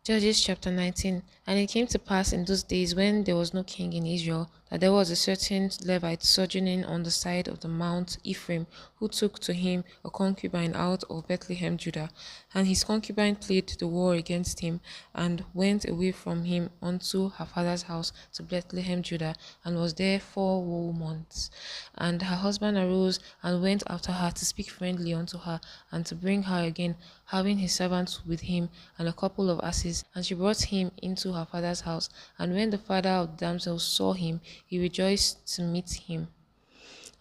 Judges chapter 19. And it came to pass in those days when there was no king in Israel, that there was a certain Levite sojourning on the side of the Mount Ephraim, who took to him a concubine out of Bethlehem, Judah. And his concubine played the war against him, and went away from him unto her father's house to Bethlehem, Judah, and was there 4 whole months. And her husband arose and went after her to speak friendly unto her, and to bring her again, having his servants with him, and a couple of asses. And she brought him into her father's house. And when the father of the damsel saw him, he rejoiced to meet him.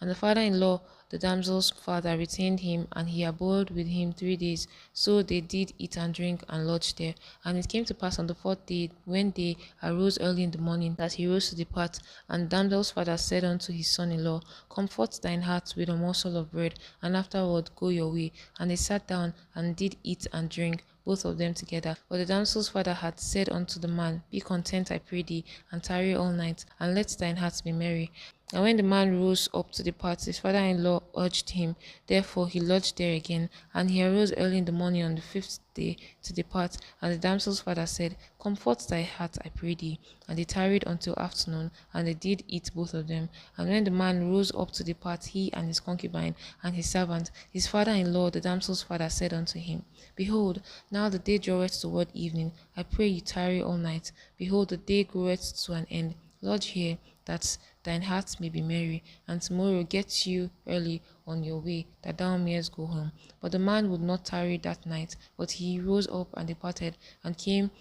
And the father-in-law, the damsel's father, retained him, and he abode with him 3 days. So they did eat and drink, and lodged there. And it came to pass on the 4th day, when they arose early in the morning, that he rose to depart. And the damsel's father said unto his son-in-law, Comfort thine heart with a morsel of bread, and afterward go your way. And they sat down, and did eat and drink, both of them together. But the damsel's father had said unto the man, Be content, I pray thee, and tarry all night, and let thine heart be merry. And when the man rose up to depart, his father-in-law urged him. Therefore he lodged there again. And he arose early in the morning on the 5th day to depart. And the damsel's father said, Comfort thy heart, I pray thee. And they tarried until afternoon, and they did eat both of them. And when the man rose up to depart, he and his concubine and his servant, his father-in-law, the damsel's father, said unto him, Behold, now the day draweth toward evening. I pray you tarry all night. Behold, the day groweth to an end. Lodge here, that thine heart may be merry, and tomorrow get you early on your way, that thou mayest go home. But the man would not tarry that night, but he rose up and departed, and came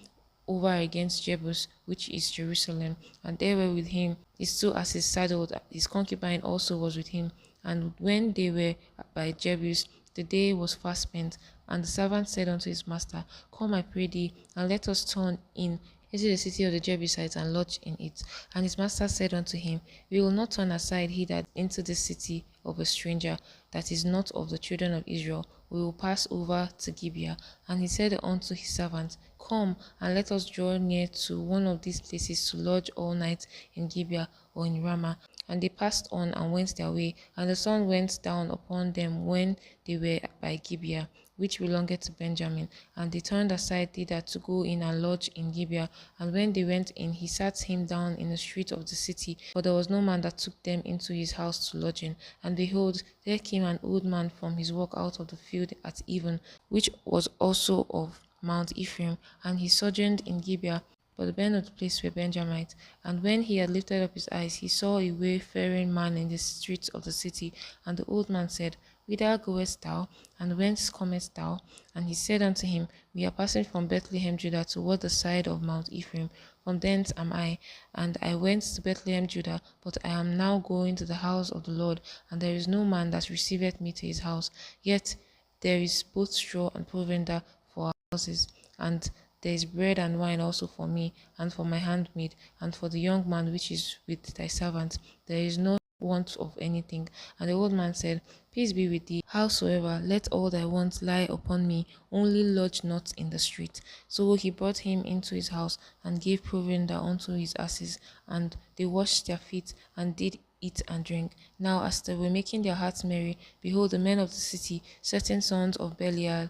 over against Jebus, which is Jerusalem, and there were with him his 2 asses saddled. His concubine also was with him. And when they were by Jebus, the day was fast spent, and the servant said unto his master, Come, I pray thee, and let us turn in into the city of the Jebusites, and lodge in it. And his master said unto him, We will not turn aside hither into the city of a stranger, that is not of the children of Israel. We will pass over to Gibeah. And he said unto his servant, Come, and let us draw near to one of these places to lodge all night in Gibeah or in Ramah. And they passed on and went their way, and the sun went down upon them when they were by Gibeah, which belongeth to Benjamin. And they turned aside thither to go in and lodge in Gibeah. And when they went in, he sat him down in the street of the city, for there was no man that took them into his house to lodge in. And behold, there came an old man from his work out of the field at even, which was also of Mount Ephraim, and he sojourned in Gibeah. But the men of the place were Benjamites. And when he had lifted up his eyes, he saw a wayfaring man in the streets of the city. And the old man said, Whither goest thou, and whence comest thou? And he said unto him, We are passing from Bethlehem, Judah, toward the side of Mount Ephraim. From thence am I, and I went to Bethlehem, Judah, but I am now going to the house of the Lord, and there is no man that receiveth me to his house. Yet there is both straw and provender for our houses, and there is bread and wine also for me, and for my handmaid, and for the young man which is with thy servant. There is no want of anything. And the old man said, Peace be with thee. Howsoever, let all thy wants lie upon me, only lodge not in the street. So he brought him into his house, and gave provender unto his asses, and they washed their feet, and did eat and drink. Now as they were making their hearts merry, behold, the men of the city, certain sons of Belial,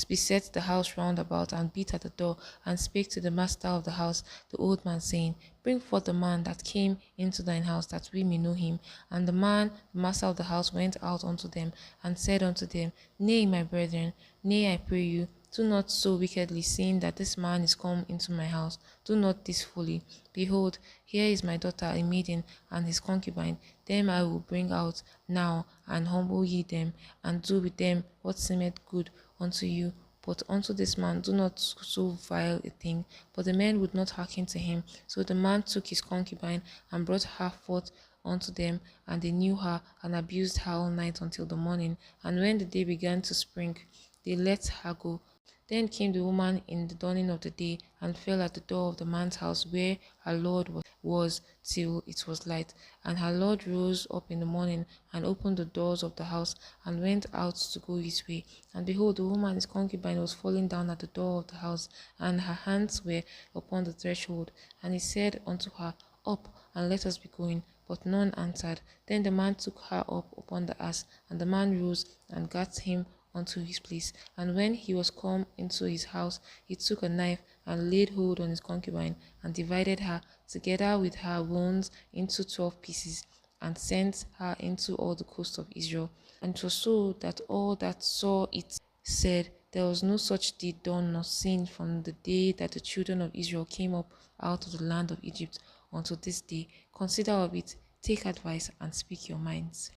beset the house round about, and beat at the door, and spake to the master of the house, the old man, saying, Bring forth the man that came into thine house, that we may know him. And the man, the master of the house, went out unto them, and said unto them, Nay, my brethren, nay, I pray you, do not so wickedly, seeing that this man is come into my house. Do not this fully. Behold, here is my daughter, a maiden, and his concubine. Them I will bring out now, and humble ye them, and do with them what seemeth good unto you. But unto this man do not so vile a thing. But the men would not hearken to him. So the man took his concubine, and brought her forth unto them, and they knew her, and abused her all night until the morning. And when the day began to spring, they let her go. Then came the woman in the dawning of the day, and fell at the door of the man's house where her lord was till it was light. And her lord rose up in the morning, and opened the doors of the house, and went out to go his way. And behold, the woman his concubine was falling down at the door of the house, and her hands were upon the threshold. And he said unto her, Up, and let us be going. But none answered. Then the man took her up upon the ass, and the man rose, and gat him unto his place. And when he was come into his house, he took a knife, and laid hold on his concubine, and divided her together with her wounds into 12 pieces, and sent her into all the coast of Israel. And it was so that all that saw it said, there was no such deed done nor seen from the day that the children of Israel came up out of the land of Egypt unto this day. Consider of it, take advice, and speak your minds.